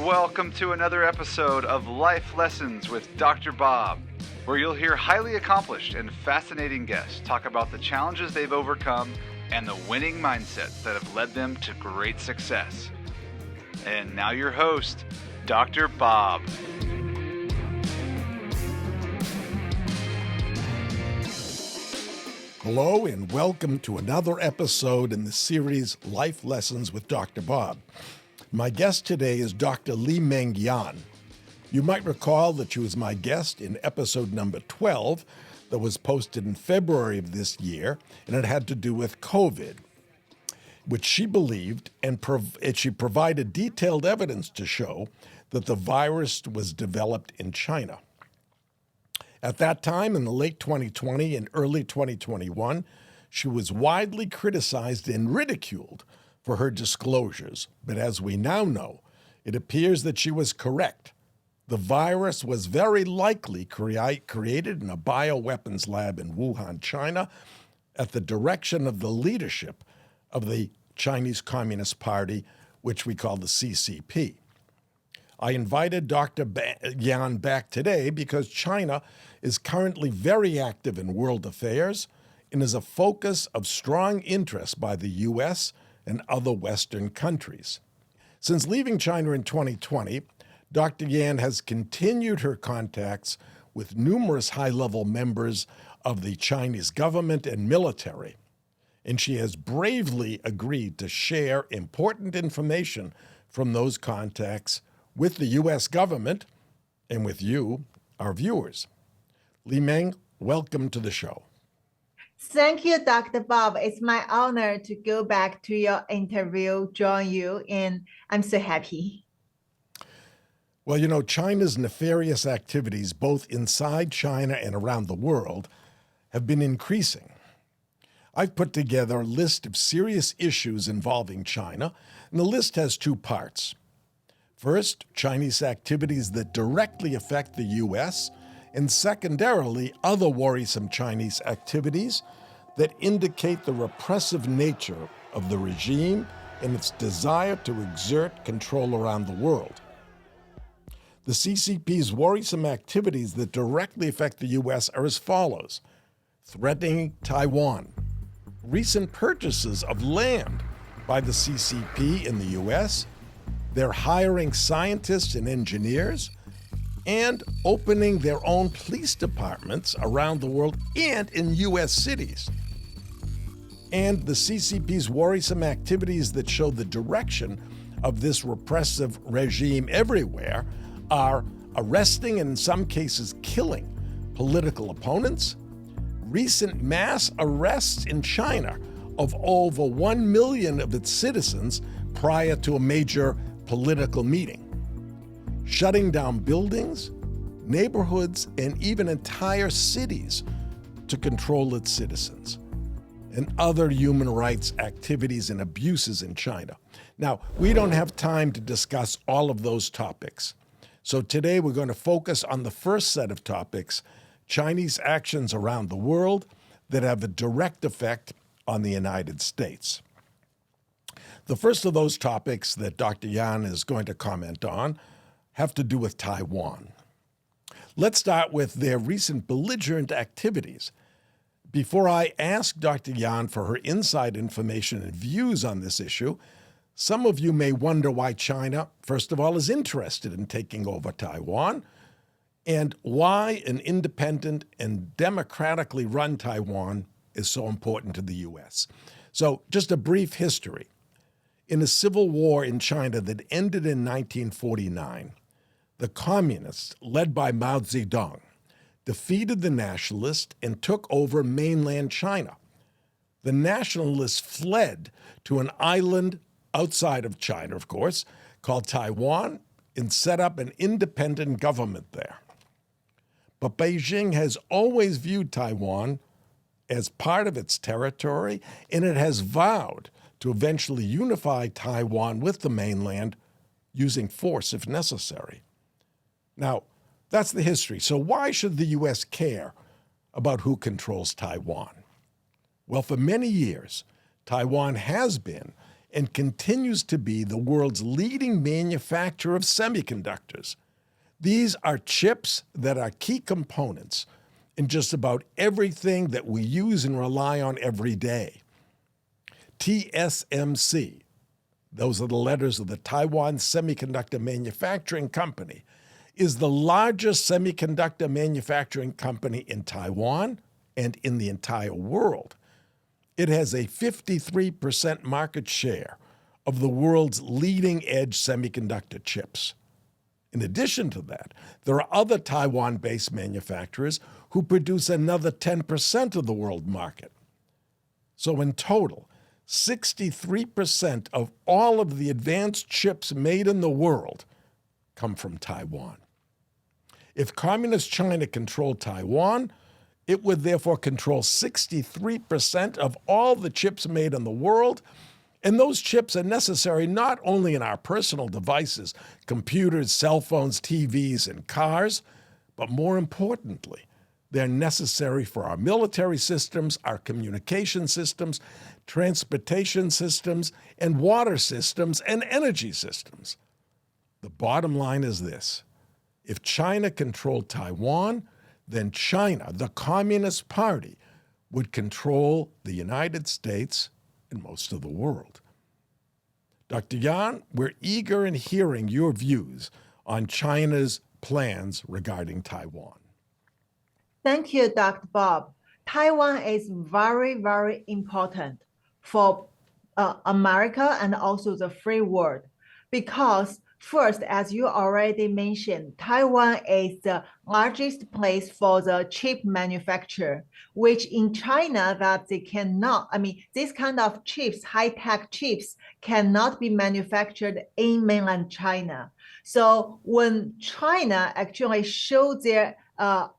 Welcome to another episode of Life Lessons with Dr. Bob, where you'll hear highly accomplished and fascinating guests talk about the challenges they've overcome and the winning mindsets that have led them to great success. And now your host, Dr. Bob. Hello and welcome to another episode in the series Life Lessons with Dr. Bob. My guest today is Dr. Li-Meng Yan. You might recall that she was my guest in episode number 12 that was posted in February of this year, and it had to do with COVID, which she believed and she provided detailed evidence to show that the virus was developed in China. At that time, in the late 2020 and early 2021, she was widely criticized and ridiculed for her disclosures. But as we now know, it appears that she was correct. The virus was very likely created in a bioweapons lab in Wuhan, China, at the direction of the leadership of the Chinese Communist Party, which we call the CCP. I invited Dr. Yan back today because China is currently very active in world affairs and is a focus of strong interest by the U.S. and other Western countries. Since leaving China in 2020, Dr. Yan has continued her contacts with numerous high-level members of the Chinese government and military, and she has bravely agreed to share important information from those contacts with the U.S. government and with you, our viewers. Li-Meng, welcome to the show. Thank you, Dr. Bob. It's my honor to go back to your interview, join you, and I'm so happy. Well, you know, China's nefarious activities, both inside China and around the world, have been increasing. I've put together a list of serious issues involving China, and the list has two parts. First, Chinese activities that directly affect the U.S., and secondarily, other worrisome Chinese activities that indicate the repressive nature of the regime and its desire to exert control around the world. The CCP's worrisome activities that directly affect the U.S. are as follows: threatening Taiwan, recent purchases of land by the CCP in the U.S., they're hiring scientists and engineers, and opening their own police departments around the world and in U.S. cities. And the CCP's worrisome activities that show the direction of this repressive regime everywhere are arresting and in some cases killing political opponents, recent mass arrests in China of over 1 million of its citizens prior to a major political meeting, shutting down buildings, neighborhoods, and even entire cities to control its citizens, and other human rights activities and abuses in China. Now, we don't have time to discuss all of those topics. So today we're going to focus on the first set of topics, Chinese actions around the world that have a direct effect on the United States. The first of those topics that Dr. Yan is going to comment on have to do with Taiwan. Let's start with their recent belligerent activities. Before I ask Dr. Yan for her inside information and views on this issue, some of you may wonder why China, first of all, is interested in taking over Taiwan, and why an independent and democratically run Taiwan is so important to the U.S. So just a brief history. In a civil war in China that ended in 1949, the communists, led by Mao Zedong, defeated the nationalists and took over mainland China. The nationalists fled to an island outside of China, of course, called Taiwan, and set up an independent government there. But Beijing has always viewed Taiwan as part of its territory, and it has vowed to eventually unify Taiwan with the mainland using force if necessary. Now, that's the history. So why should the U.S. care about who controls Taiwan? Well, for many years, Taiwan has been and continues to be the world's leading manufacturer of semiconductors. These are chips that are key components in just about everything that we use and rely on every day. TSMC, those are the letters of the Taiwan Semiconductor Manufacturing Company, is the largest semiconductor manufacturing company in Taiwan and in the entire world. It has a 53% market share of the world's leading-edge semiconductor chips. In addition to that, there are other Taiwan-based manufacturers who produce another 10% of the world market. So in total, 63% of all of the advanced chips made in the world come from Taiwan. If Communist China controlled Taiwan, it would therefore control 63% of all the chips made in the world, and those chips are necessary not only in our personal devices, computers, cell phones, TVs, and cars, but more importantly, they're necessary for our military systems, our communication systems, transportation systems, and water systems, and energy systems. The bottom line is this: if China controlled Taiwan, then China, the Communist Party, would control the United States and most of the world. Dr. Yan, we're eager in hearing your views on China's plans regarding Taiwan. Thank you, Dr. Bob. Taiwan is very, very important for America and also the free world because first, as you already mentioned, Taiwan is the largest place for the chip manufacture, which in China that they cannot, this kind of chips, high-tech chips, cannot be manufactured in mainland China. So when China actually showed their the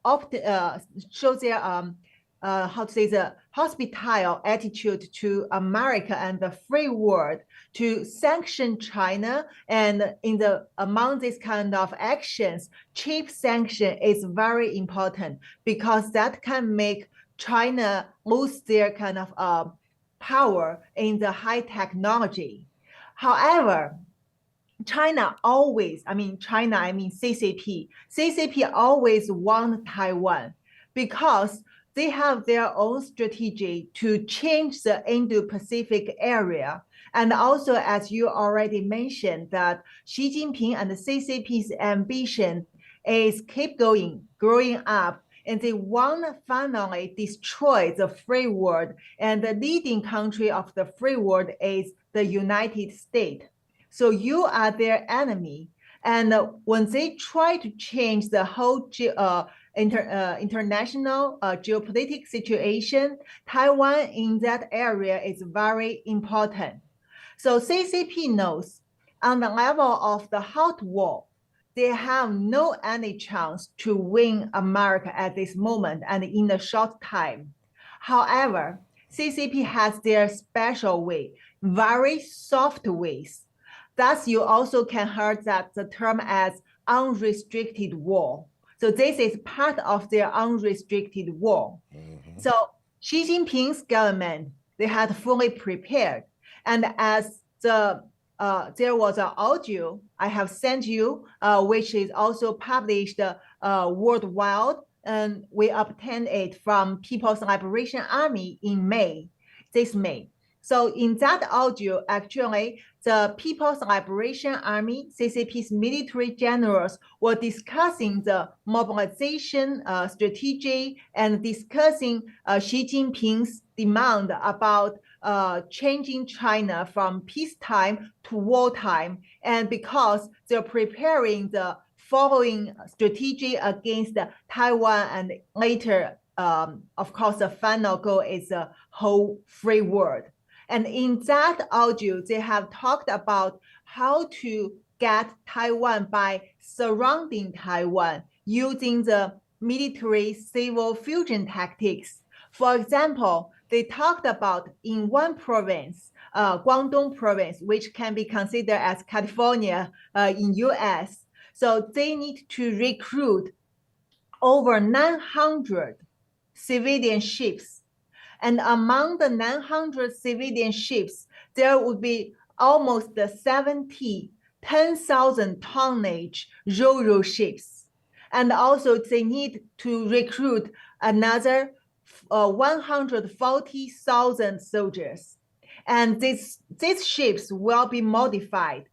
hospitable attitude to America and the free world to sanction China, and among these kind of actions, chip sanction is very important because that can make China lose their kind of power in the high technology. However, CCP always want Taiwan because they have their own strategy to change the Indo-Pacific area. And also, as you already mentioned, that Xi Jinping and the CCP's ambition is keep growing up, and they want to finally destroy the free world. And the leading country of the free world is the United States. So you are their enemy. And when they try to change the whole international geopolitical situation, Taiwan in that area is very important. So CCP knows on the level of the hot war, they have no any chance to win America at this moment and in a short time. However, CCP has their special way, very soft ways. Thus, you also can hear that the term as unrestricted war. So this is part of their unrestricted war. Mm-hmm. So Xi Jinping's government, they had fully prepared. And as there was an audio I have sent you, which is also published worldwide, and we obtained it from People's Liberation Army in this May. So in that audio, actually, the People's Liberation Army, CCP's military generals were discussing the mobilization strategy and discussing Xi Jinping's demand about changing China from peacetime to wartime. And because they're preparing the following strategy against Taiwan, and later, of course, the final goal is the whole free world. And in that audio, they have talked about how to get Taiwan by surrounding Taiwan using the military-civil fusion tactics. For example, they talked about in one province, Guangdong province, which can be considered as California in US. So they need to recruit over 900 civilian ships. And among the 900 civilian ships, there would be almost 10,000 tonnage ro-ro ships. And also they need to recruit another 140,000 soldiers. And these ships will be modified.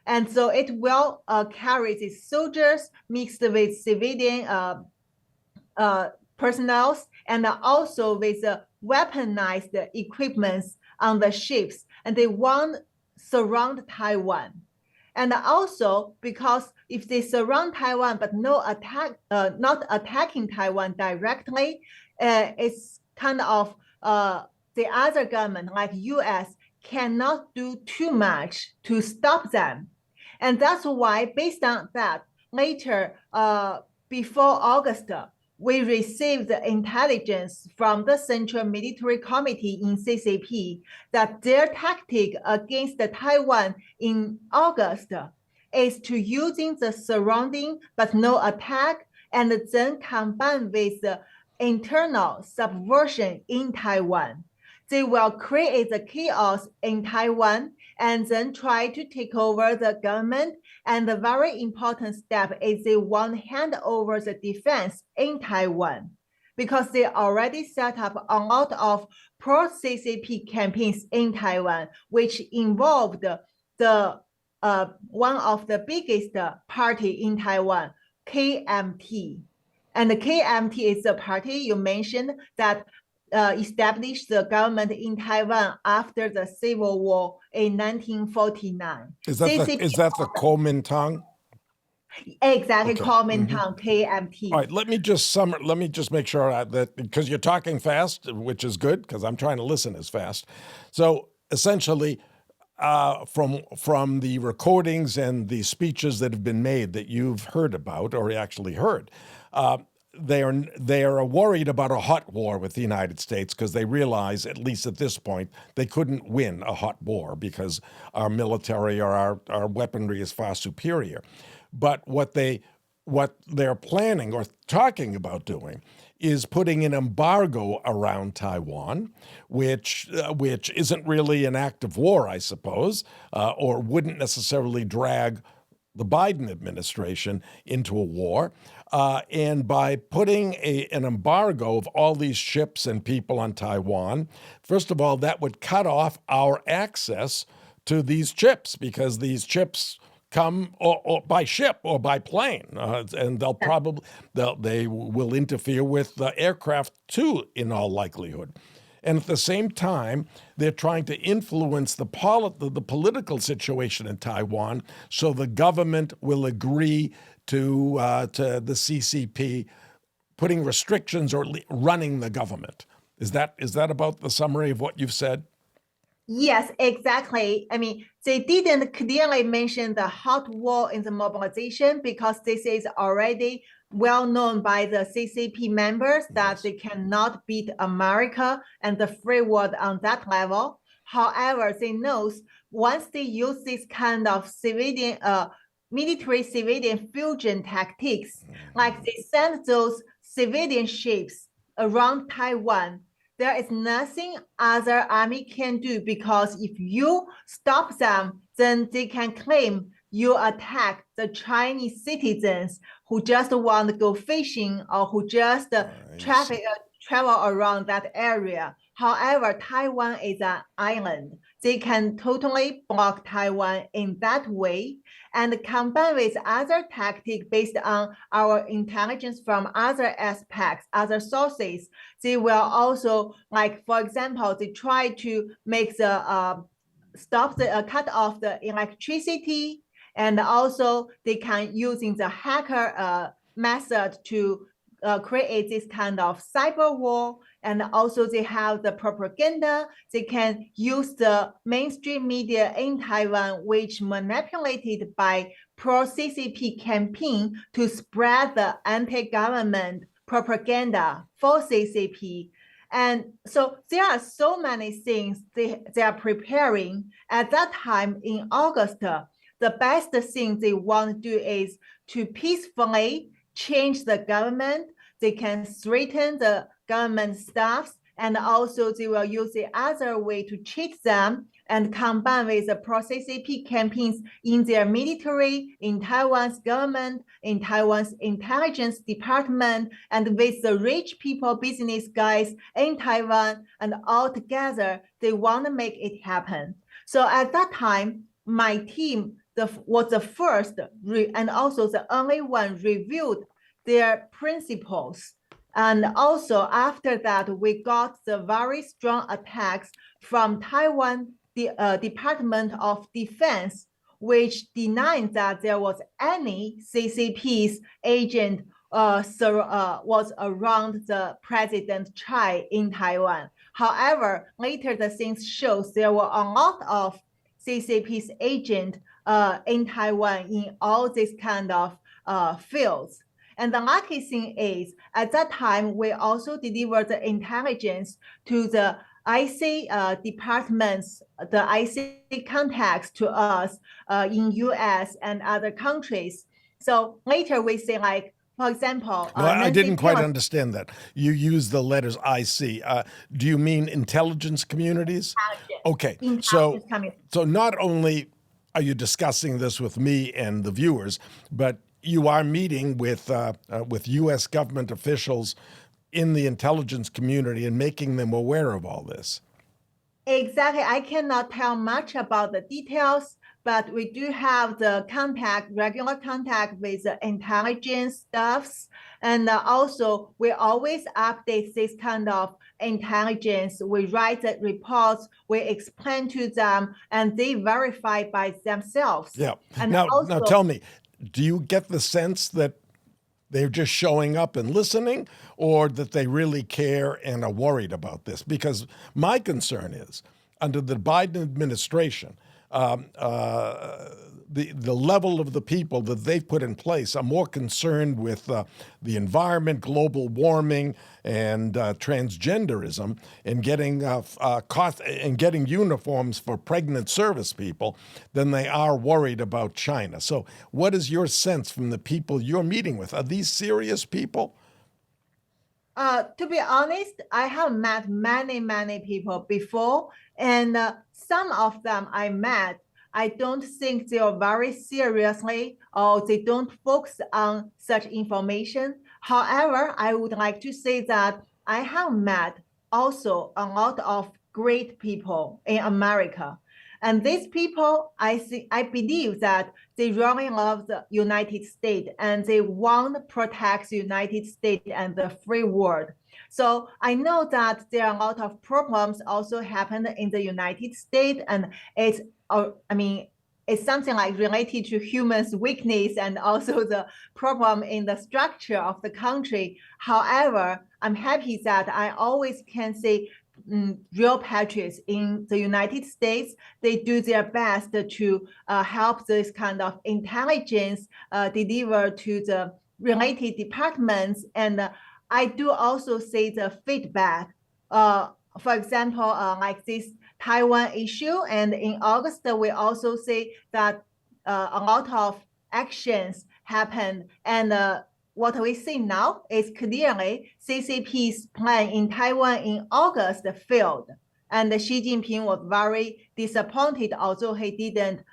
And so it will carry these soldiers mixed with civilian personnel and also with weaponized equipments on the ships. And they want surround Taiwan. And also because if they surround Taiwan but not attacking Taiwan directly, it's kind of the other government like US cannot do too much to stop them. And that's why, based on that, later, before August, we received the intelligence from the Central Military Committee in CCP that their tactic against Taiwan in August is to using the surrounding but no attack, and then combine with the internal subversion in Taiwan. They will create the chaos in Taiwan and then try to take over the government. And the very important step is they want to hand over the defense in Taiwan, because they already set up a lot of pro-CCP campaigns in Taiwan, which involved the one of the biggest party in Taiwan, KMT. And the KMT is the party you mentioned that established the government in Taiwan after the Civil War in 1949. Is that the Kuomintang? Exactly, Okay. Kuomintang, KMT. All right, let me just make sure that, because you're talking fast, which is good because I'm trying to listen as fast. So essentially, from the recordings and the speeches that have been made that you've heard about or actually heard, they are worried about a hot war with the United States because they realize, at least at this point, they couldn't win a hot war because our military or our weaponry is far superior. But what they're planning or talking about doing is putting an embargo around Taiwan, which isn't really an act of war, I suppose, or wouldn't necessarily drag the Biden administration into a war. And by putting an embargo of all these ships and people on Taiwan, first of all, that would cut off our access to these chips, because these chips come or by ship or by plane, and they will interfere with the aircraft too, in all likelihood. And at the same time, they're trying to influence the political situation in Taiwan, so the government will agree to the CCP putting restrictions or running the government. Is that about the summary of what you've said? Yes, exactly. I mean, they didn't clearly mention the hot war in the mobilization because this is already well known by the CCP members that they cannot beat America and the free world on that level. However, they know once they use this kind of civilian, military-civilian fusion tactics, like they send those civilian ships around Taiwan, there is nothing other army can do, because if you stop them, then they can claim you attack the Chinese citizens who just want to go fishing or who just travel around that area. However, Taiwan is an island. They can totally block Taiwan in that way, and combine with other tactics based on our intelligence from other aspects, other sources. They will also, like, for example, they try to make the cut off the electricity, and also they can using the hacker method to create this kind of cyber war. And also they have the propaganda. They can use the mainstream media in Taiwan, which manipulated by pro-CCP campaign to spread the anti-government propaganda for CCP. And so there are so many things they are preparing. At that time in August, the best thing they want to do is to peacefully change the government. They can straighten the government staffs. and also they will use the other way to cheat them and combine with the pro-CCP campaigns in their military, in Taiwan's government, in Taiwan's intelligence department, and with the rich people, business guys in Taiwan, and all together, they want to make it happen. So at that time, my team was the first and also the only one reviewed their principles. And also after that, we got the very strong attacks from Taiwan, the Department of Defense, which denied that there was any CCP's agent was around the President Chai in Taiwan. However, later the things shows there were a lot of CCP's agent in Taiwan in all these kind of fields. And the lucky thing is, at that time, we also delivered the intelligence to the IC departments, the IC contacts to us in US and other countries. So later we say, like, for example, no, I didn't quite understand that. You use the letters IC. Do you mean intelligence communities? Okay, so not only are you discussing this with me and the viewers, but you are meeting with U.S. government officials in the intelligence community and making them aware of all this. Exactly. I cannot tell much about the details, but we do have the regular contact with the intelligence staffs. And also, we always update this kind of intelligence. We write the reports, we explain to them, and they verify by themselves. Yeah. And now tell me, do you get the sense that they're just showing up and listening, or that they really care and are worried about this? Because my concern is, under the Biden administration, the level of the people that they've put in place are more concerned with the environment, global warming, and transgenderism, and getting uniforms for pregnant service people than they are worried about China. So what is your sense from the people you're meeting with? Are these serious people? To be honest, I have met many people before, and some of them I met, I don't think they are very seriously, or they don't focus on such information. However, I would like to say that I have met also a lot of great people in America. And these people, I believe that they really love the United States and they want to protect the United States and the free world. So I know that there are a lot of problems also happen in the United States, and it's something like related to humans' weakness and also the problem in the structure of the country. However, I'm happy that I always can say real patriots in the United States, they do their best to help this kind of intelligence deliver to the related departments. And I do also see the feedback. For example, like this Taiwan issue, and in August, we also see that a lot of actions happened. And what we see now is clearly CCP's plan in Taiwan in August failed. And Xi Jinping was very disappointed, although he didn't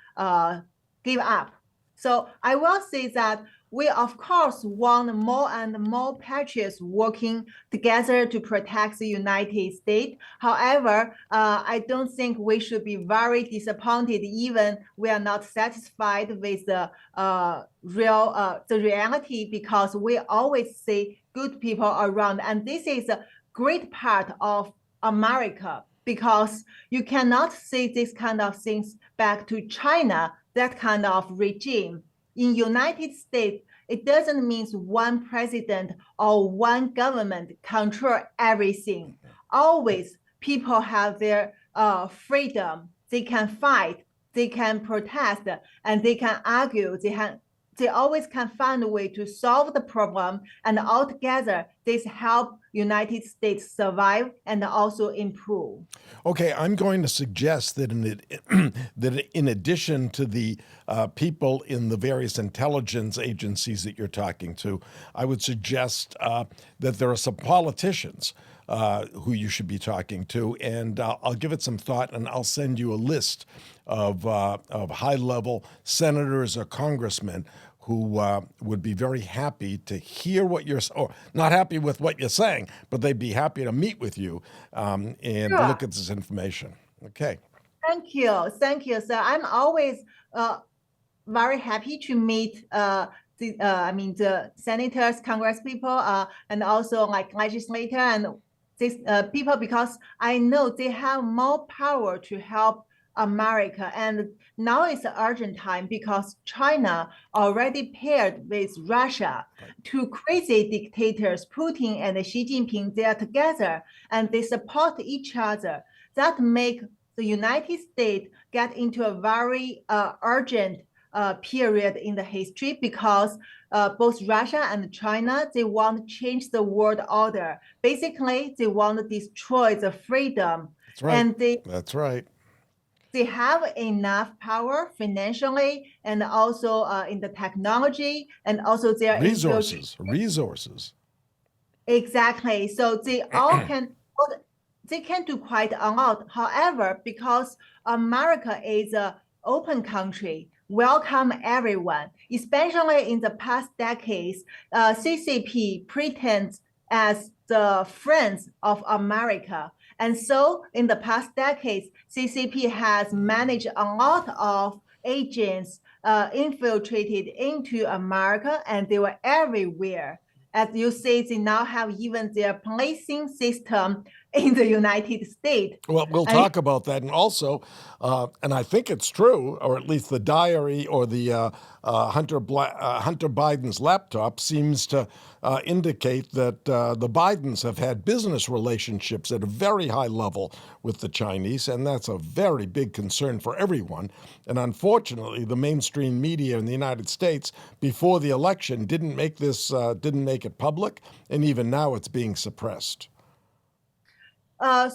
give up. So I will say that we, of course, want more and more patriots working together to protect the United States. However, I don't think we should be very disappointed even we are not satisfied with the reality, because we always see good people around. And this is a great part of America, because you cannot see this kind of things back to China, that kind of regime. In United States, it doesn't mean one president or one government control everything. Always people have their freedom. They can fight, they can protest, and they can argue. They always can find a way to solve the problem, and altogether this help United States survive and also improve. Okay, I'm going to suggest that in addition to the people in the various intelligence agencies that you're talking to, I would suggest that there are some politicians who you should be talking to, and I'll give it some thought, and I'll send you a list of high-level senators or congressmen who would be very happy to hear what you're, or not happy with what you're saying, but they'd be happy to meet with you and Sure. look at this information. Okay. Thank you. Thank you, sir. I'm always very happy to meet the senators, congresspeople, and also like legislator and these people, because I know they have more power to help America. And now it's an urgent time because China already paired with Russia. Two crazy dictators, Putin and Xi Jinping, they are together and they support each other. That make the United States get into a very urgent period in the history, because both Russia and China, they want to change the world order. Basically, they want to destroy the freedom. That's right. And That's right. They have enough power financially and also in the technology and also their Resources. Exactly. So they all can do quite a lot. However, because America is an open country, welcome everyone, especially in the past decades, CCP pretends as the friends of America. And so in the past decades, CCP has managed a lot of agents infiltrated into America, and they were everywhere. As you say, they now have even their policing system in the United States. Well, we'll talk about that. And also, and I think it's true, or at least the diary or the Hunter Biden's laptop seems to indicate that the Bidens have had business relationships at a very high level with the Chinese, and that's a very big concern for everyone. And unfortunately, the mainstream media in the United States before the election didn't make it public, and even now it's being suppressed.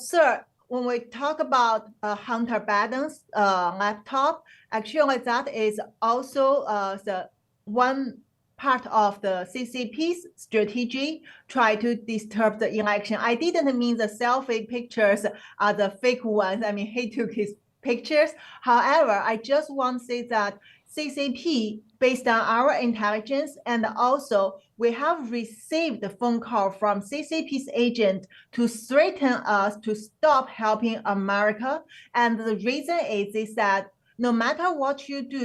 Sir, when we talk about Hunter Biden's laptop, actually that is also the one part of the CCP's strategy, try to disturb the election. I didn't mean the selfie pictures are the fake ones. I mean, he took his pictures. However, I just want to say that CCP, based on our intelligence, and also we have received a phone call from CCP's agent to threaten us to stop helping America. And the reason is that no matter what you do,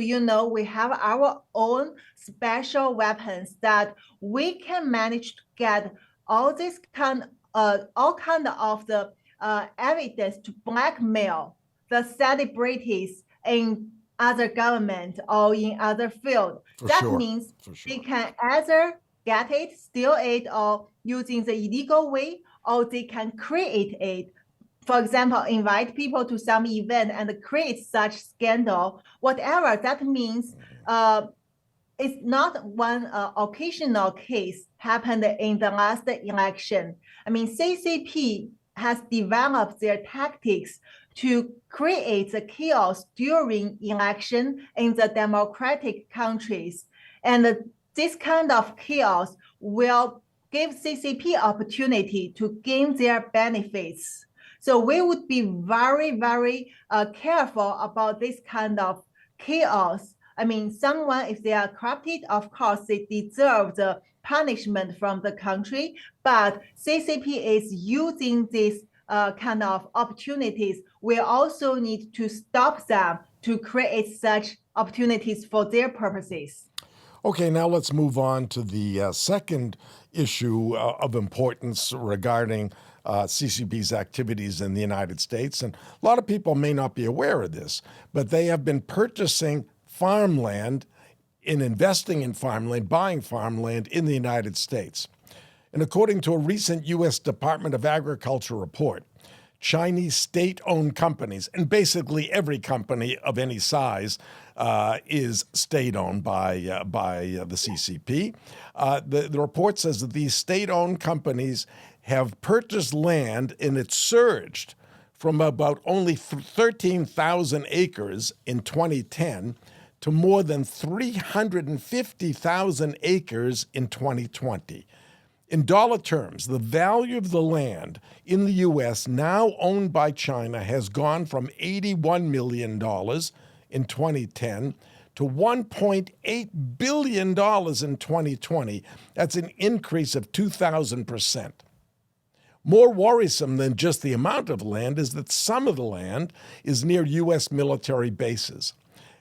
we have our own special weapons that we can manage to get all kind of the evidence to blackmail the celebrities in other government or in other field. That means they can either get it, steal it, or using the illegal way, or they can create it. For example, invite people to some event and create such scandal, whatever. That means it's not one occasional case happened in the last election. I mean, CCP has developed their tactics to create the chaos during election in the democratic countries. And this kind of chaos will give CCP opportunity to gain their benefits. So we would be very, very careful about this kind of chaos. I mean, someone, if they are corrupted, of course, they deserve the punishment from the country. But CCP is using these kind of opportunities. We also need to stop them to create such opportunities for their purposes. Okay, now let's move on to the second issue of importance regarding CCP's activities in the United States. And a lot of people may not be aware of this, but they have been purchasing farmland, investing in farmland, buying farmland in the United States. And according to a recent U.S. Department of Agriculture report, Chinese state-owned companies, and basically every company of any size is state-owned by the CCP. The report says that these state-owned companies have purchased land, and it surged from about only 13,000 acres in 2010 to more than 350,000 acres in 2020. In dollar terms, the value of the land in the U.S. now owned by China has gone from $81 million in 2010 to $1.8 billion in 2020. That's an increase of 2,000%. More worrisome than just the amount of land is that some of the land is near U.S. military bases.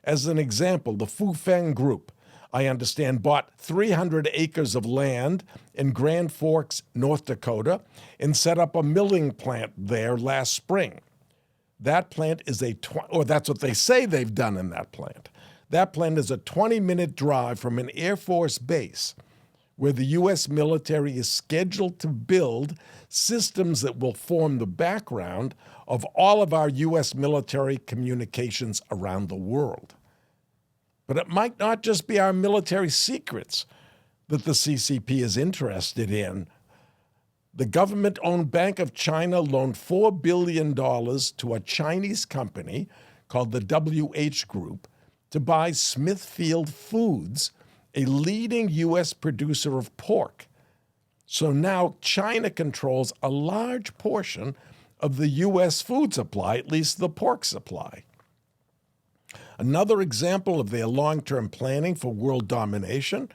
As an example, the Fufeng Group, I understand, bought 300 acres of land in Grand Forks, North Dakota, and set up a milling plant there last spring. That plant is or that's what they say they've done in that plant. That plant is a 20-minute drive from an Air Force base where the U.S. military is scheduled to build systems that will form the background of all of our U.S. military communications around the world. But it might not just be our military secrets that the CCP is interested in. The government-owned Bank of China loaned $4 billion to a Chinese company called the WH Group to buy Smithfield Foods, a leading U.S. producer of pork. So now China controls a large portion of the U.S. food supply, at least the pork supply. Another example of their long-term planning for world domination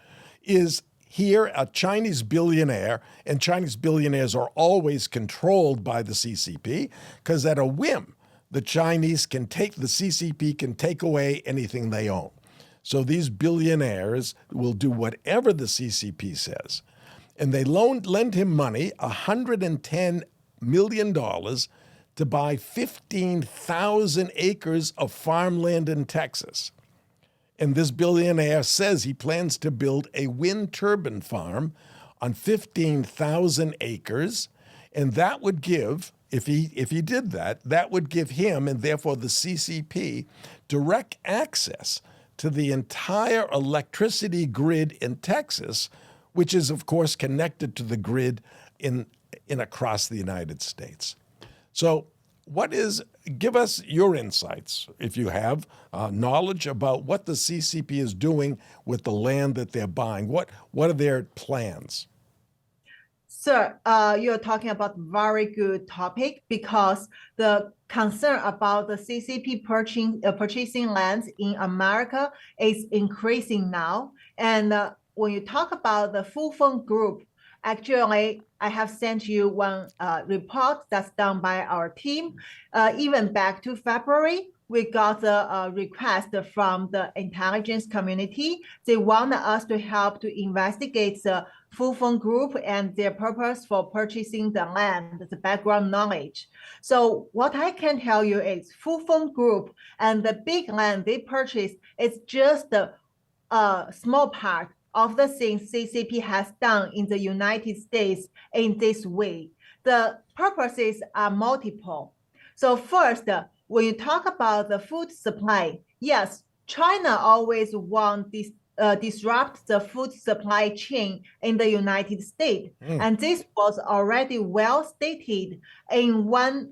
is here a Chinese billionaire, and Chinese billionaires are always controlled by the CCP because at a whim, the CCP can take away anything they own. So these billionaires will do whatever the CCP says. And they lend him money, $110 million, to buy 15,000 acres of farmland in Texas. And this billionaire says he plans to build a wind turbine farm on 15,000 acres, and that would give, if he did that, that would give him, and therefore the CCP, direct access to the entire electricity grid in Texas, which is, of course, connected to the grid in across the United States. So give us your insights, if you have knowledge about what the CCP is doing with the land that they're buying. What are their plans? Sir, you're talking about very good topic because the concern about the CCP purchasing lands in America is increasing now. And when you talk about the Fufeng Group, actually, I have sent you one report that's done by our team. Even back to February, we got a request from the intelligence community. They wanted us to help to investigate the Fufeng Group and their purpose for purchasing the land, the background knowledge. So what I can tell you is Fufeng Group and the big land they purchased is just a small part of the things CCP has done in the United States in this way. The purposes are multiple. So first, when you talk about the food supply, yes, China always wants this disrupt the food supply chain in the United States. And this was already well stated in one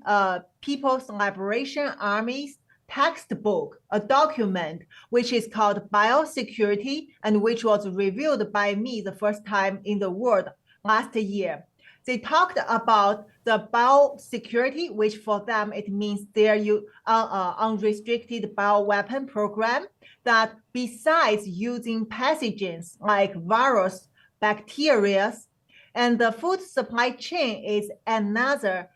People's Liberation Army's textbook, a document which is called Biosecurity and which was reviewed by me the first time in the world last year. They talked about the biosecurity, which for them it means their unrestricted bioweapon program, that besides using pathogens like virus, bacteria, and the food supply chain is another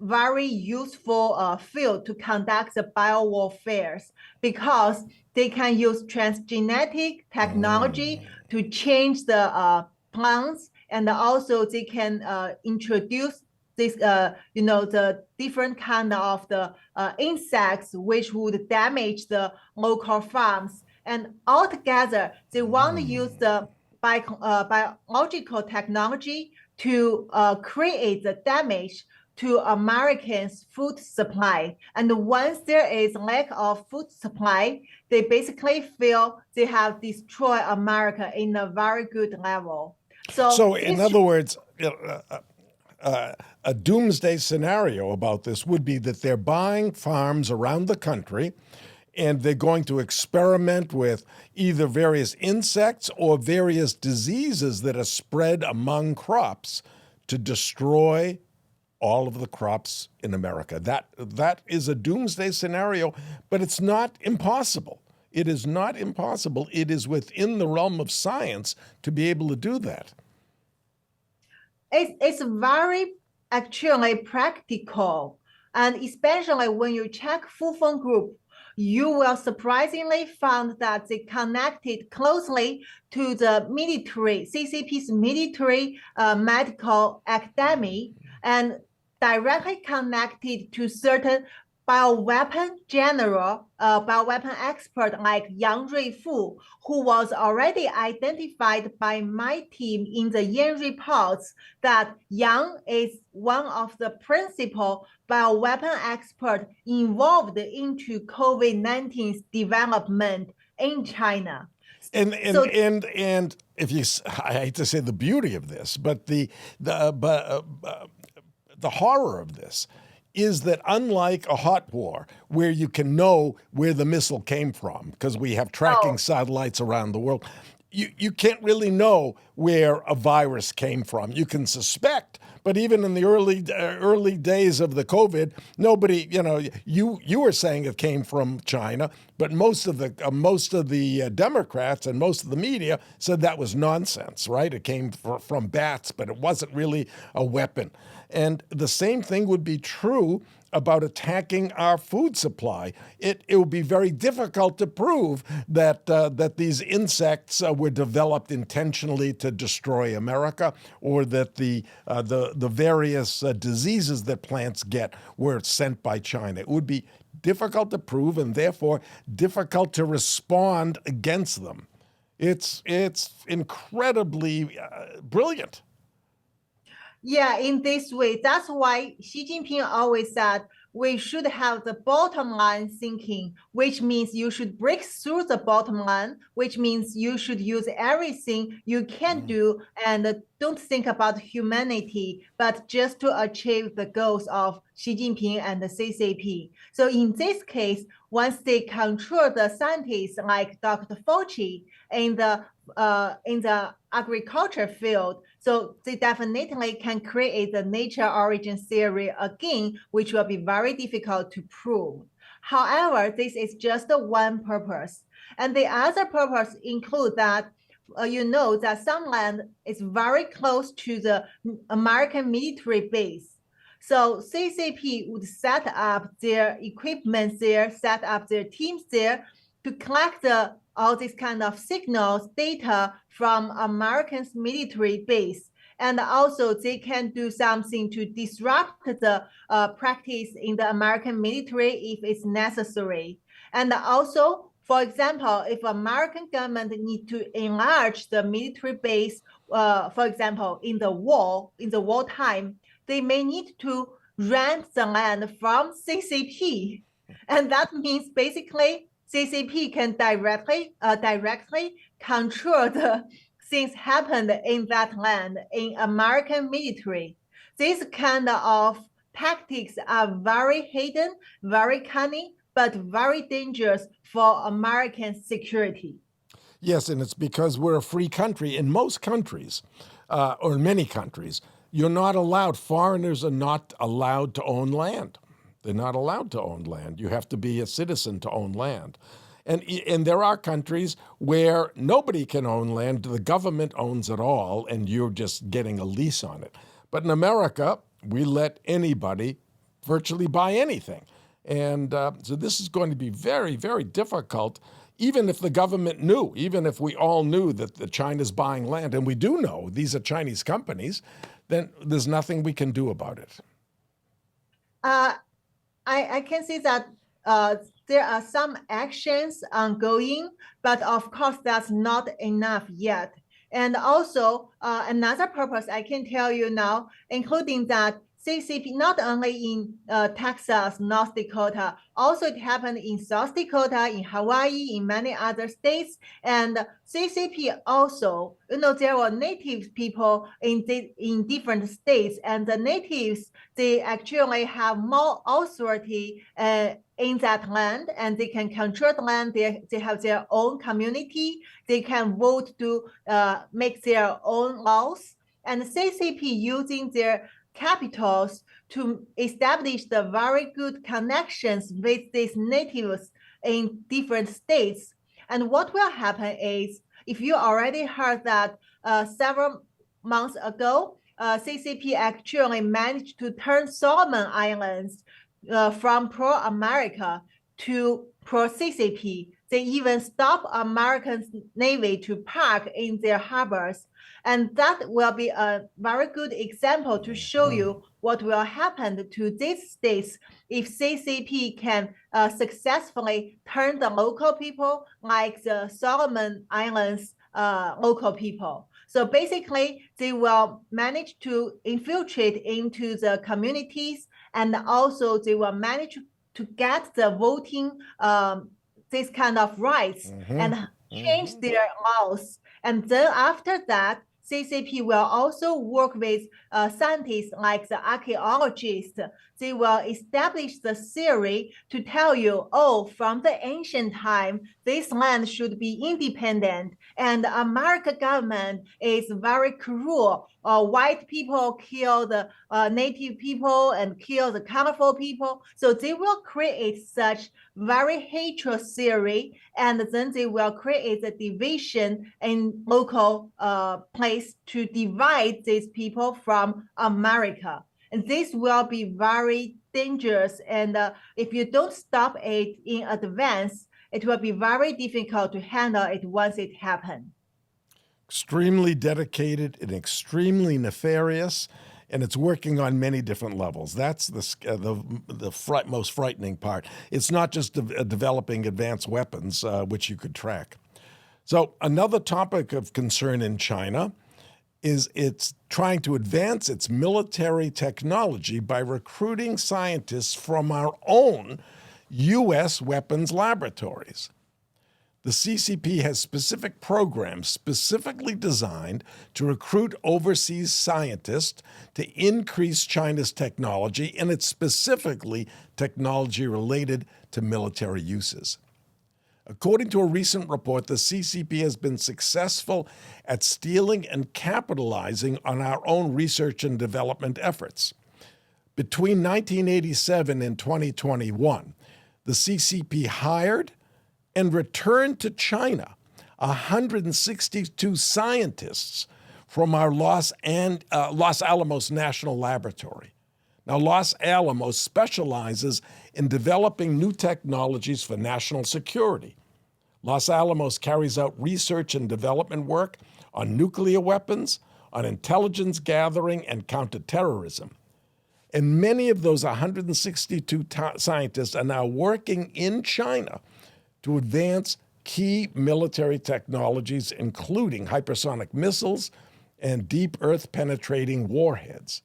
very useful field to conduct the biowarfare because they can use transgenetic technology to change the plants, and also they can introduce this, the different kind of the insects which would damage the local farms. And altogether, they want to use the biological technology to create the damage to Americans' food supply. And once there is lack of food supply, they basically feel they have destroyed America in a very good level. So in other words, a doomsday scenario about this would be that they're buying farms around the country and they're going to experiment with either various insects or various diseases that are spread among crops to destroy all of the crops in America. That is a doomsday scenario, but it's not impossible. It is not impossible. It is within the realm of science to be able to do that. It's very actually practical, and especially when you check Fufeng Group, you will surprisingly find that they connected closely to the military, CCP's military medical academy, and directly connected to certain bioweapon general, bioweapon expert like Yang Ruifu, who was already identified by my team in the Yan reports that Yang is one of the principal bioweapon experts involved into COVID-19's development in China. And if you, I hate to say the beauty of this, but the horror of this is that unlike a hot war where you can know where the missile came from because we have tracking satellites around the world, you can't really know where a virus came from. You can suspect, but even in the early days of the COVID, nobody, you were saying it came from China, but most of the Democrats and most of the media said that was nonsense, right? It came from bats, but it wasn't really a weapon. And the same thing would be true about attacking our food supply. It would be very difficult to prove that these insects were developed intentionally to destroy America, or that the various diseases that plants get were sent by China. It would be difficult to prove, and therefore difficult to respond against them. It's incredibly brilliant. Yeah, in this way, that's why Xi Jinping always said we should have the bottom line thinking, which means you should break through the bottom line, which means you should use everything you can do and don't think about humanity, but just to achieve the goals of Xi Jinping and the CCP. So in this case, once they control the scientists like Dr. Fauci in the agriculture field, so they definitely can create the nature origin theory again, which will be very difficult to prove. However, this is just one purpose. And the other purpose include that that some land is very close to the American military base. So CCP would set up their equipment there, set up their teams there to collect all these kind of signals, data from Americans' military base. And also they can do something to disrupt the practice in the American military if it's necessary. And also, for example, if American government need to enlarge the military base, for example, in the wartime, they may need to rent the land from CCP. And that means basically CCP can directly control the things happened in that land in American military. These kind of tactics are very hidden, very cunning, but very dangerous for American security. Yes, and it's because we're a free country. In most countries, or in many countries, you're not allowed, foreigners are not allowed to own land. They're not allowed to own land. You have to be a citizen to own land. And there are countries where nobody can own land. The government owns it all, and you're just getting a lease on it. But in America, we let anybody virtually buy anything. And so this is going to be very, very difficult, even if the government knew, even if we all knew that China's buying land, and we do know these are Chinese companies, then there's nothing we can do about it. I can see that there are some actions ongoing, but of course that's not enough yet. And also another purpose I can tell you now, including that CCP, not only in Texas, North Dakota, also it happened in South Dakota, in Hawaii, in many other states. And CCP also, there were native people in different states, and the natives, they actually have more authority in that land, and they can control the land. They have their own community. They can vote to make their own laws. And CCP using their capitals to establish the very good connections with these natives in different states. And what will happen is, if you already heard that several months ago, CCP actually managed to turn Solomon Islands from pro-America to pro-CCP. They even stopped American Navy to park in their harbors. And that will be a very good example to show you what will happen to these states if CCP can successfully turn the local people like the Solomon Islands local people. So basically, they will manage to infiltrate into the communities, and also they will manage to get the voting, this kind of rights, and change their laws. And then after that, CCP will also work with scientists like the archaeologists. They will establish the theory to tell you, oh, from the ancient time, this land should be independent, and the American government is very cruel. White people kill the native people and kill the colorful people. So they will create such very hatred theory, and then they will create a division in local place to divide these people from America. And this will be very dangerous. And if you don't stop it in advance, it will be very difficult to handle it once it happens. Extremely dedicated and extremely nefarious, and it's working on many different levels. That's the most frightening part. It's not just developing advanced weapons, which you could track. So another topic of concern in China is it's trying to advance its military technology by recruiting scientists from our own U.S. weapons laboratories. The CCP has specific programs specifically designed to recruit overseas scientists to increase China's technology, and it's specifically technology related to military uses. According to a recent report, the CCP has been successful at stealing and capitalizing on our own research and development efforts. Between 1987 and 2021, the CCP hired and returned to China 162 scientists from our Los Alamos National Laboratory. Now, Los Alamos specializes in developing new technologies for national security. Los Alamos carries out research and development work on nuclear weapons, on intelligence gathering, and counterterrorism. And many of those 162 scientists are now working in China to advance key military technologies, including hypersonic missiles and deep earth penetrating warheads.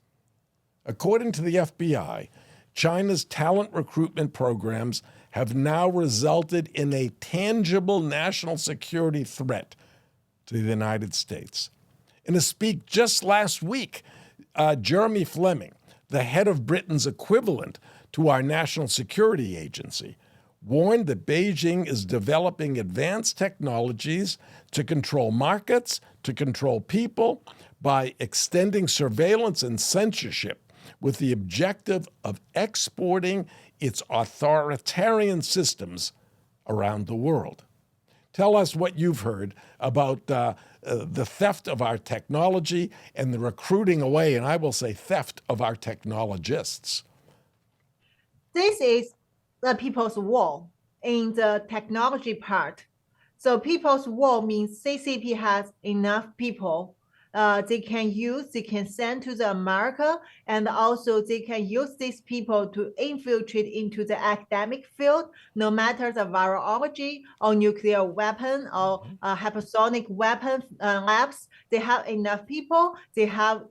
According to the FBI, China's talent recruitment programs have now resulted in a tangible national security threat to the United States. In a speech just last week, Jeremy Fleming, the head of Britain's equivalent to our National Security Agency, warned that Beijing is developing advanced technologies to control markets, to control people, by extending surveillance and censorship with the objective of exporting its authoritarian systems around the world. Tell us what you've heard about the theft of our technology and the recruiting away, and I will say theft of our technologists. This is the people's war in the technology part. So people's war means CCP has enough people they can send to the America, and also they can use these people to infiltrate into the academic field, no matter the virology or nuclear weapon or hypersonic weapon labs. They have enough people. They have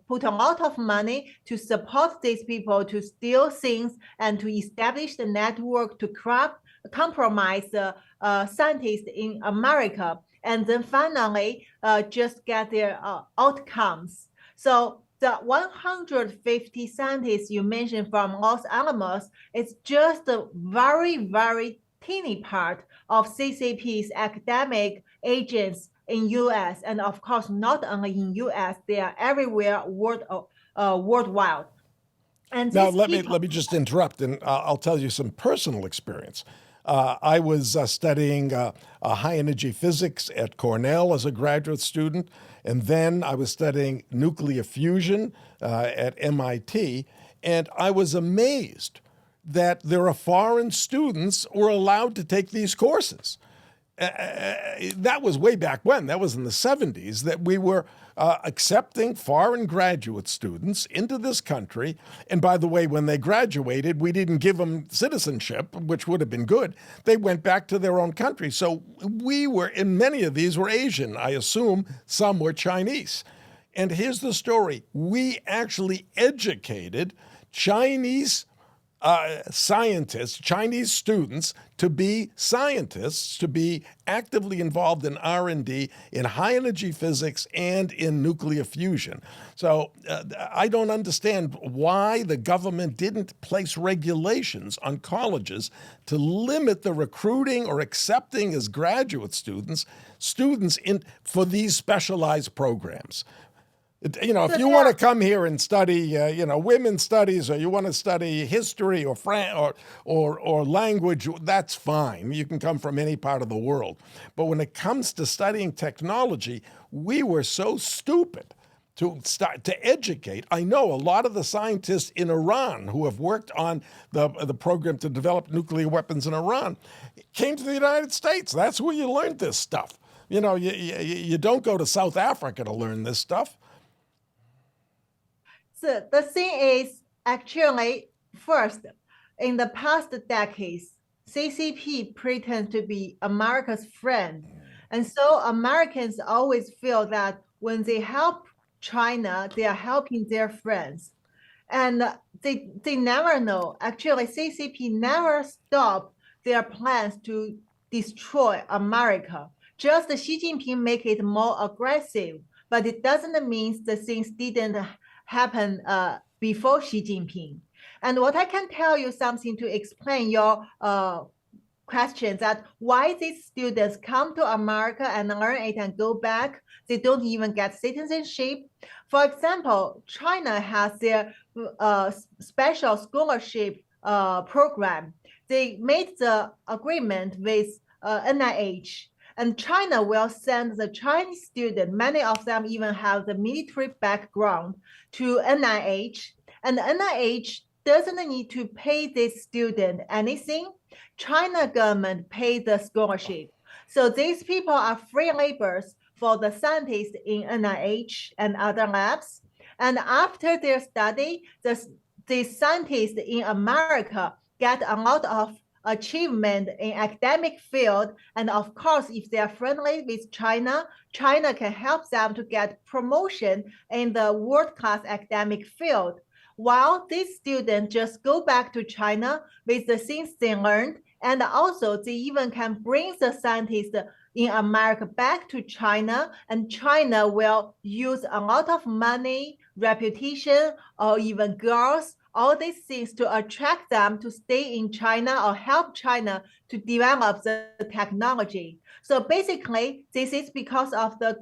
put a lot of money to support these people to steal things and to establish the network to compromise the scientists in America, and then finally just get their outcomes. So the 150 scientists you mentioned from Los Alamos is just a very, very teeny part of CCP's academic agents in U.S. And of course, not only in U.S., they are everywhere worldwide. And now let me just interrupt, and I'll tell you some personal experience. I was studying high energy physics at Cornell as a graduate student, and then I was studying nuclear fusion at MIT, and I was amazed that there are foreign students who are allowed to take these courses. That was way back when. That was in the 70s that we were accepting foreign graduate students into this country. And by the way, when they graduated, we didn't give them citizenship, which would have been good. They went back to their own country. So we were, and many of these were Asian. I assume some were Chinese. And here's the story. We actually educated Chinese scientists, Chinese students, to be scientists, to be actively involved in R&D in high energy physics and in nuclear fusion. So I don't understand why the government didn't place regulations on colleges to limit the recruiting or accepting as graduate students for these specialized programs. If you want to come here and study, women's studies, or you want to study history or language, that's fine. You can come from any part of the world. But when it comes to studying technology, we were so stupid to start to educate. I know a lot of the scientists in Iran who have worked on the program to develop nuclear weapons in Iran came to the United States. That's where you learned this stuff. You don't go to South Africa to learn this stuff. So the thing is, actually, first, in the past decades, CCP pretends to be America's friend. And so Americans always feel that when they help China, they are helping their friends. And they never know. Actually, CCP never stopped their plans to destroy America. Just Xi Jinping make it more aggressive, but it doesn't mean the things didn't happen before Xi Jinping. And what I can tell you something to explain your question, that why these students come to America and learn it and go back, they don't even get citizenship. For example, China has their special scholarship program. They made the agreement with NIH. And China will send the Chinese student, many of them even have the military background, to NIH. And NIH doesn't need to pay this student anything. China government pay the scholarship. So these people are free laborers for the scientists in NIH and other labs. And after their study, the scientists in America get a lot of achievement in academic field. And of course, if they are friendly with China, China can help them to get promotion in the world-class academic field. While these students just go back to China with the things they learned, and also they even can bring the scientists in America back to China, and China will use a lot of money, reputation, or even girls, all these things to attract them to stay in China or help China to develop the technology. So basically, this is because of the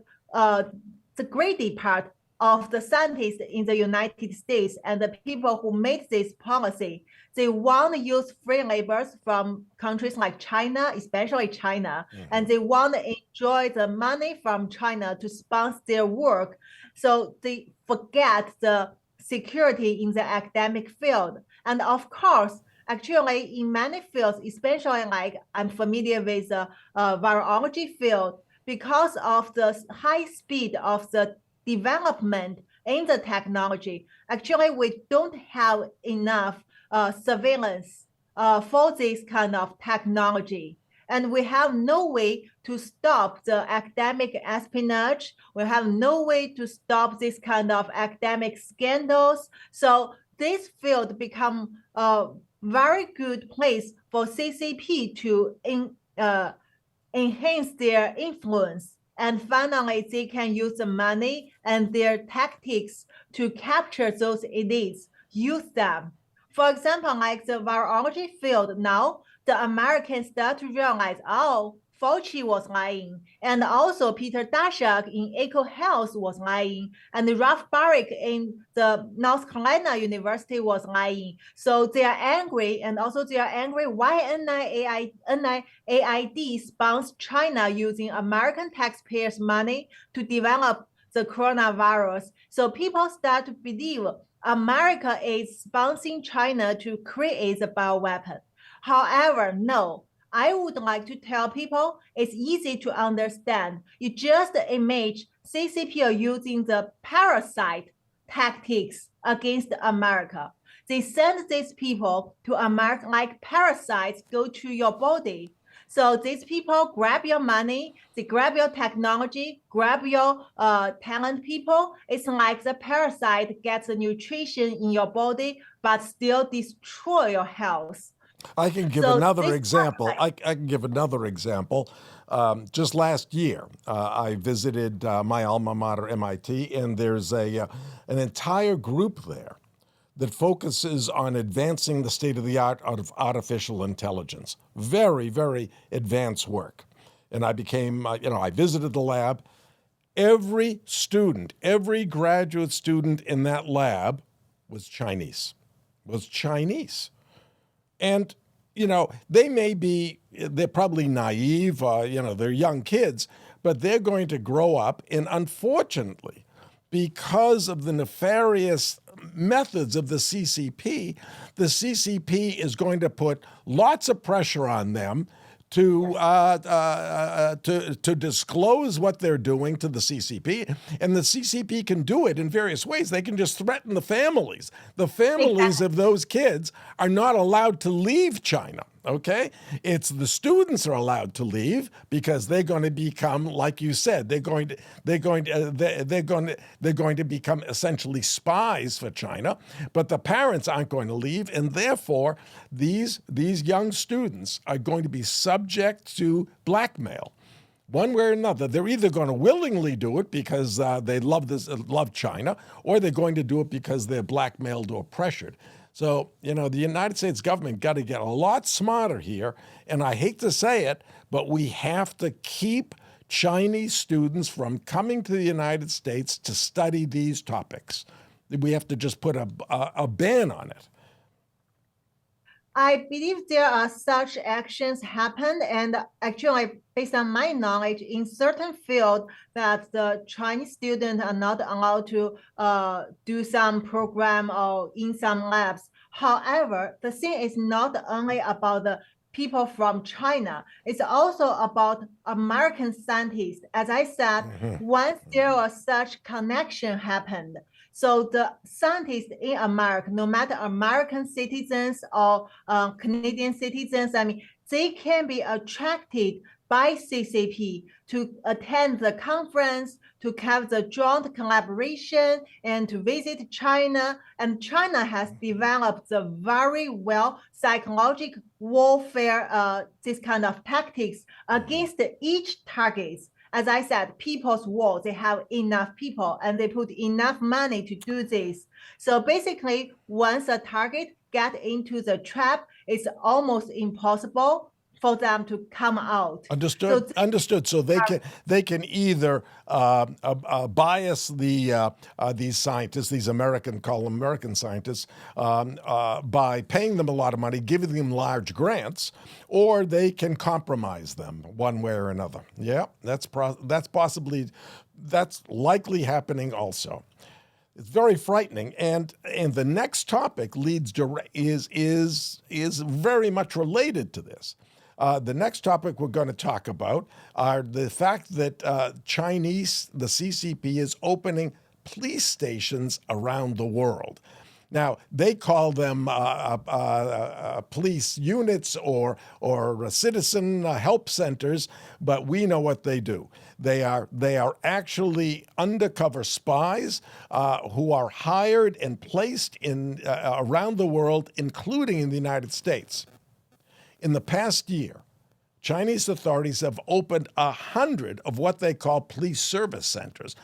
greedy part of the scientists in the United States and the people who made this policy. They want to use free laborers from countries like China, especially China, and they want to enjoy the money from China to sponsor their work. So they forget the security in the academic field. And of course, actually in many fields, especially like I'm familiar with the virology field, because of the high speed of the development in the technology, actually we don't have enough surveillance for this kind of technology. And we have no way to stop the academic espionage. We have no way to stop this kind of academic scandals. So this field become a very good place for CCP to enhance their influence. And finally, they can use the money and their tactics to capture those elites, use them. For example, like the virology field now, the Americans start to realize, oh, Fauci was lying. And also Peter Daszak in EcoHealth was lying. And Ralph Baric in the North Carolina University was lying. So they are angry. And also they are angry why NIAID sponsors China using American taxpayers' money to develop the coronavirus. So people start to believe America is sponsoring China to create the bioweapon. However, no, I would like to tell people it's easy to understand. You just image CCP are using the parasite tactics against America. They send these people to America like parasites go to your body. So these people grab your money, they grab your technology, grab your talent people. It's like the parasite gets the nutrition in your body, but still destroy your health. I can give another example. I can give another example. Just last year, I visited my alma mater, MIT, and there's an entire group there that focuses on advancing the state-of-the-art of artificial intelligence. Very, very advanced work. And I became, I visited the lab. Every student, every graduate student in that lab was Chinese. And, they're probably naive, they're young kids, but they're going to grow up. And unfortunately, because of the nefarious methods of the CCP is going to put lots of pressure on them to disclose what they're doing to the CCP, and the CCP can do it in various ways. They can just threaten the families. The families of those kids are not allowed to leave China. Okay, it's the students are allowed to leave because they're going to become, like you said, they're going to become essentially spies for China. But the parents aren't going to leave, and therefore these young students are going to be subject to blackmail. One way or another, they're either going to willingly do it because they love China, or they're going to do it because they're blackmailed or pressured. So, the United States government got to get a lot smarter here. And I hate to say it, but we have to keep Chinese students from coming to the United States to study these topics. We have to just put a ban on it. I believe there are such actions happened, and actually, based on my knowledge, in certain fields that the Chinese students are not allowed to do some program or in some labs. However, the thing is not only about the people from China, it's also about American scientists. As I said, once there was such connection happened, so the scientists in America, no matter American citizens or Canadian citizens, they can be attracted by CCP to attend the conference, to have the joint collaboration, and to visit China. And China has developed a very well psychological warfare, this kind of tactics against each target. As I said, people's war, they have enough people and they put enough money to do this. So basically, once a target get into the trap, it's almost impossible for them to come out. Understood. So they can either bias these scientists, these American scientists, by paying them a lot of money, giving them large grants, or they can compromise them one way or another. Yeah, that's likely happening also. It's very frightening, and the next topic is very much related to this. The next topic we're going to talk about are the fact that the CCP is opening police stations around the world. Now, they call them police units or citizen help centers, but we know what they do. They are actually undercover spies who are hired and placed in around the world, including in the United States. In the past year, Chinese authorities have opened 100 of what they call police service centers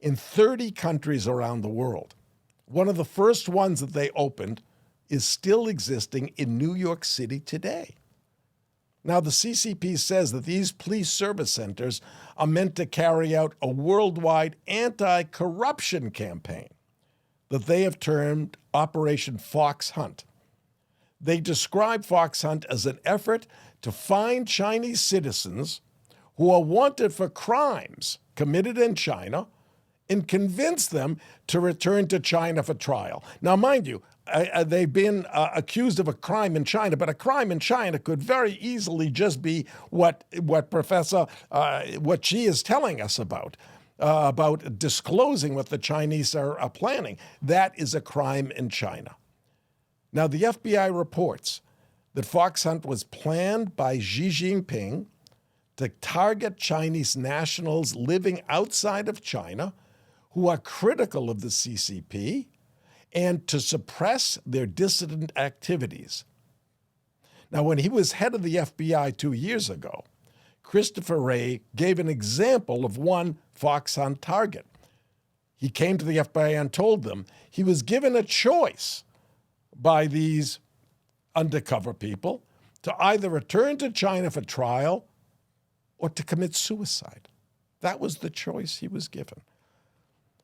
in 30 countries around the world. One of the first ones that they opened is still existing in New York City today. Now, the CCP says that these police service centers are meant to carry out a worldwide anti-corruption campaign that they have termed Operation Fox Hunt. They describe Fox Hunt as an effort to find Chinese citizens who are wanted for crimes committed in China and convince them to return to China for trial. Now, mind you, they've been accused of a crime in China, but a crime in China could very easily just be what she is telling us about disclosing what the Chinese are planning. That is a crime in China. Now, the FBI reports that Fox Hunt was planned by Xi Jinping to target Chinese nationals living outside of China who are critical of the CCP and to suppress their dissident activities. Now, when he was head of the FBI 2 years ago, Christopher Wray gave an example of one Fox Hunt target. He came to the FBI and told them he was given a choice by these undercover people to either return to China for trial or to commit suicide. That was the choice he was given.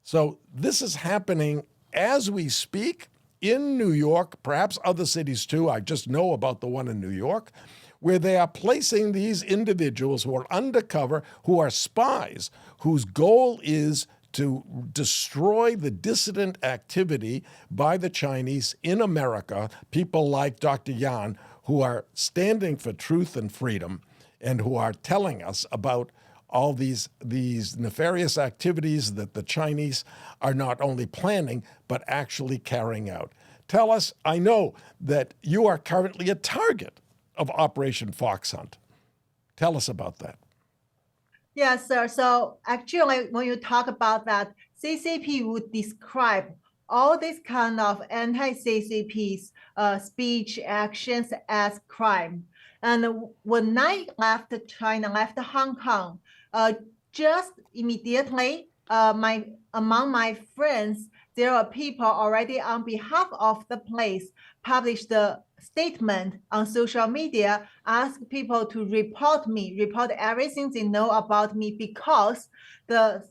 So this is happening as we speak in New York, perhaps other cities too. I just know about the one in New York, where they are placing these individuals who are undercover, who are spies, whose goal is to destroy the dissident activity by the Chinese in America, people like Dr. Yan, who are standing for truth and freedom and who are telling us about all these nefarious activities that the Chinese are not only planning, but actually carrying out. Tell us, I know that you are currently a target of Operation Fox Hunt. Tell us about that. Yes, sir. So actually, when you talk about that, CCP would describe all these kind of anti-CCP's speech actions as crime. And when I left China, left Hong Kong, just immediately, among my friends, there are people already on behalf of the place published a statement on social media, ask people to report everything they know about me because the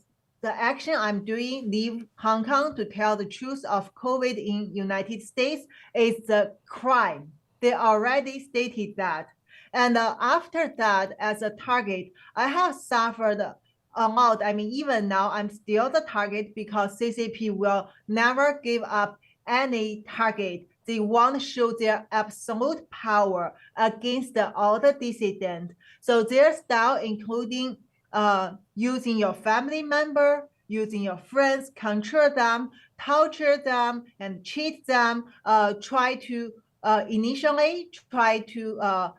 action I'm doing, leave Hong Kong to tell the truth of COVID in United States, is a crime. They already stated that. And after that, as a target, I have suffered a lot. I mean, even now, I'm still the target because CCP will never give up any target. They want to show their absolute power against all the dissidents. So their style, including using your family member, using your friends, control them, torture them, and cheat them, initially try to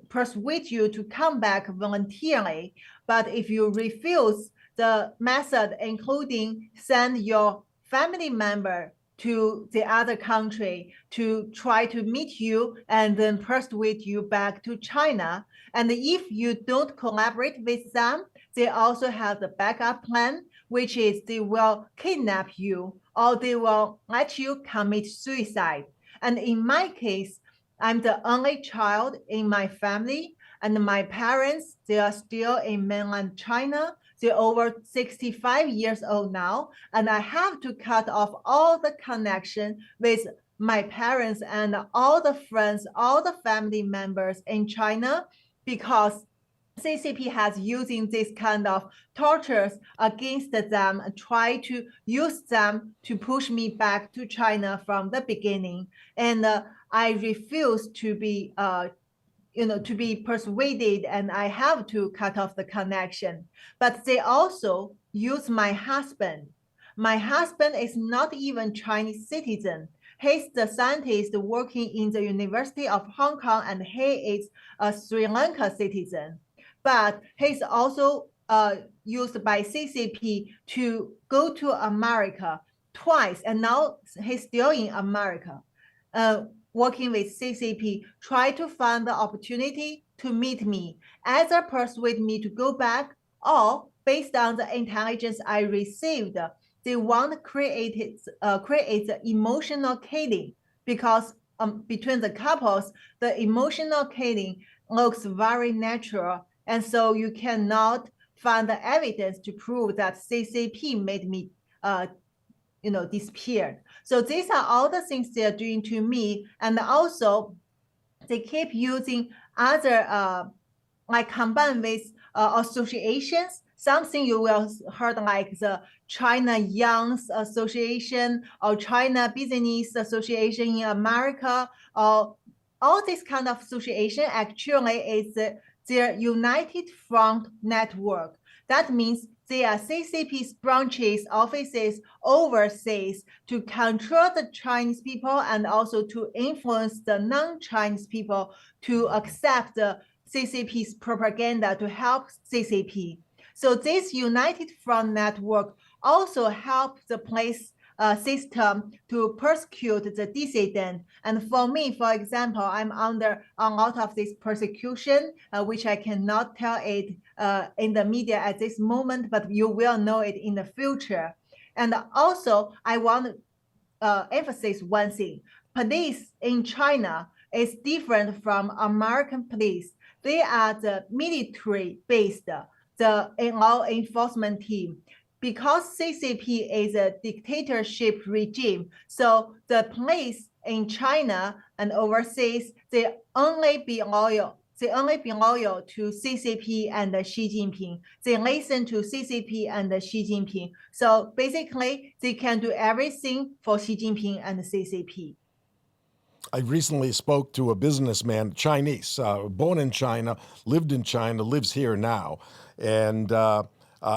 persuade you to come back voluntarily. But if you refuse the method, including send your family member to the other country to try to meet you and then persuade you back to China. And if you don't collaborate with them, they also have the backup plan, which is they will kidnap you or they will let you commit suicide. And in my case, I'm the only child in my family, and my parents, they are still in mainland China. They're over 65 years old now, and I have to cut off all the connection with my parents and all the friends, all the family members in China, because CCP has using this kind of tortures against them and try to use them to push me back to China from the beginning. And I refuse to be to be persuaded, and I have to cut off the connection. But they also use my husband. My husband is not even Chinese citizen. He's the scientist working in the University of Hong Kong, and he is a Sri Lanka citizen. But he's also used by CCP to go to America twice, and now he's still in America, working with CCP, try to find the opportunity to meet me, either persuade me to go back, or based on the intelligence I received, they want to create the emotional killing, because between the couples, the emotional killing looks very natural, and so you cannot find the evidence to prove that CCP made me disappeared. So these are all the things they are doing to me. And also they keep using other like combined with associations, something you will heard like the China Young's Association or China Business Association in America, or all this kind of association actually is their United Front network. That means they are CCP's branches, offices overseas to control the Chinese people and also to influence the non-Chinese people to accept the CCP's propaganda to help CCP. So this United Front network also helps the police system to persecute the dissident. And for me, for example, I'm under a lot of this persecution, which I cannot tell it in the media at this moment, but you will know it in the future. And also, I want to emphasize one thing. Police in China is different from American police. They are the military-based, the law enforcement team. Because CCP is a dictatorship regime, so the police in China and overseas, they only be loyal to CCP and Xi Jinping. They listen to CCP and Xi Jinping. So basically, they can do everything for Xi Jinping and CCP. I recently spoke to a businessman, Chinese, born in China, lived in China, lives here now, and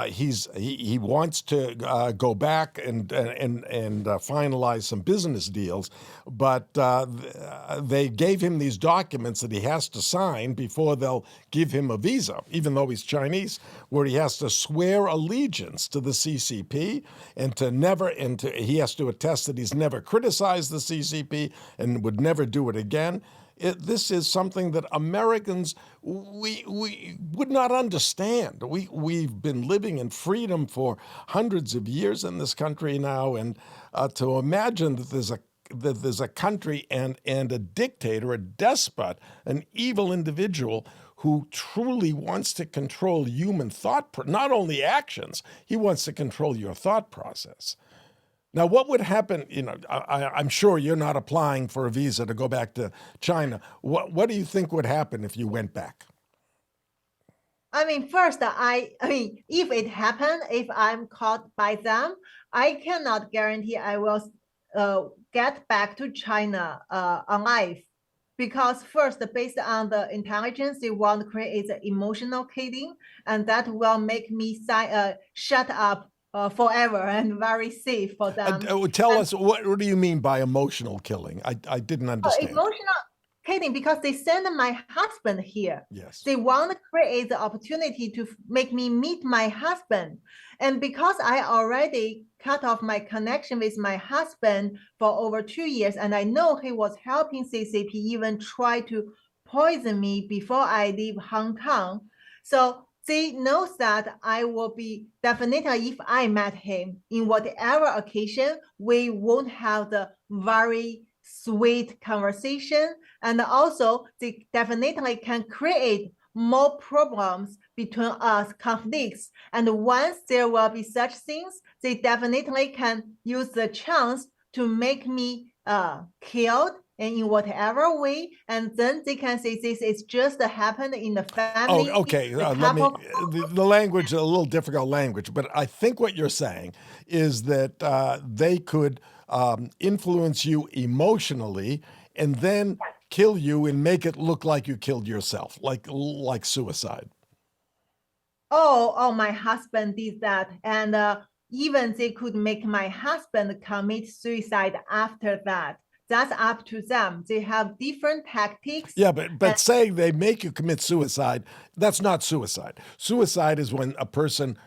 he wants to go back and finalize some business deals, but they gave him these documents that he has to sign before they'll give him a visa, even though he's Chinese, where he has to swear allegiance to the CCP and he has to attest that he's never criticized the CCP and would never do it again. This is something that Americans, we would not understand. We've been living in freedom for hundreds of years in this country now, and to imagine that there's a country and a dictator, a despot, an evil individual who truly wants to control human thought, not only actions, he wants to control your thought process. Now, what would happen, I'm sure you're not applying for a visa to go back to China. What do you think would happen if you went back? I mean, first, if it happened, if I'm caught by them, I cannot guarantee I will get back to China alive. Because first, based on the intelligence, they want to create the emotional killing, and that will make me shut up forever and very safe for them. Tell us, what do you mean by emotional killing? I didn't understand. Emotional killing, because they send my husband here. Yes. They want to create the opportunity to make me meet my husband. And because I already cut off my connection with my husband for over 2 years, and I know he was helping CCP even try to poison me before I leave Hong Kong. So they know that I will be definitely, if I met him in whatever occasion, we won't have the very sweet conversation. And also they definitely can create more problems between us, conflicts. And once there will be such things, they definitely can use the chance to make me killed and in whatever way, and then they can say this is just happened in the family. Oh, okay. The language, a little difficult language, but I think what you're saying is that they could influence you emotionally and then kill you and make it look like you killed yourself, like suicide. Oh, my husband did that. And even they could make my husband commit suicide after that. That's up to them. They have different tactics. Yeah, but saying they make you commit suicide, that's not suicide. Suicide is when a person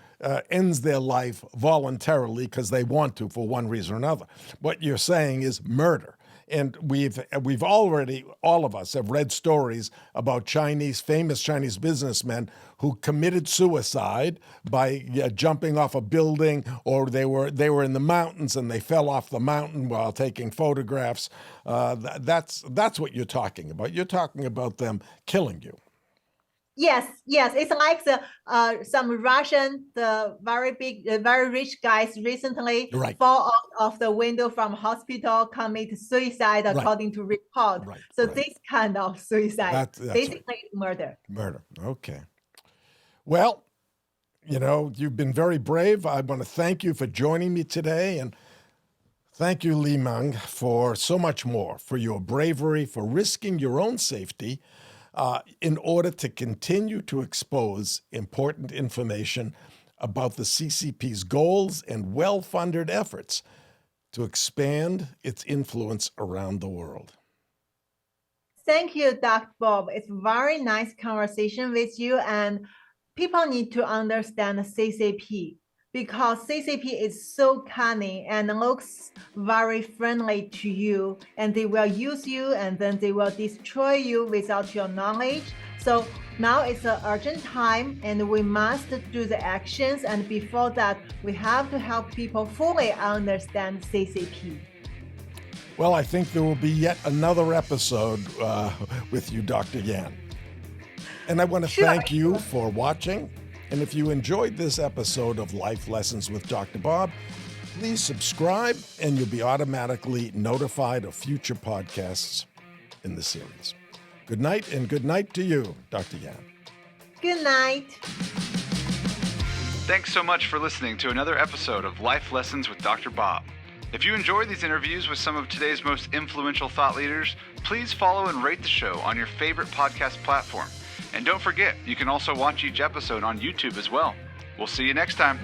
ends their life voluntarily because they want to for one reason or another. What you're saying is murder. And we've already, all of us have read stories about famous Chinese businessmen who committed suicide by jumping off a building, or they were in the mountains and they fell off the mountain while taking photographs. That's what you're talking about. You're talking about them killing you. Yes. It's like some the very rich guys recently fall out of the window from hospital, commit suicide according to report. This kind of suicide, basically murder. Murder. Okay. Well, you've been very brave. I want to thank you for joining me today, and thank you, Li-Meng, for so much more, for your bravery, for risking your own safety in order to continue to expose important information about the CCP's goals and well-funded efforts to expand its influence around the world. Thank you, Dr. Bob. It's a very nice conversation with you, and people need to understand CCP because CCP is so cunning and looks very friendly to you, and they will use you and then they will destroy you without your knowledge. So now it's an urgent time and we must do the actions, and before that we have to help people fully understand CCP. Well, I think there will be yet another episode with you, Dr. Yan. And I want to thank you for watching. And if you enjoyed this episode of Life Lessons with Dr. Bob, please subscribe and you'll be automatically notified of future podcasts in the series. Good night, and good night to you, Dr. Yan. Good night. Thanks so much for listening to another episode of Life Lessons with Dr. Bob. If you enjoyed these interviews with some of today's most influential thought leaders, please follow and rate the show on your favorite podcast platform. And don't forget, you can also watch each episode on YouTube as well. We'll see you next time.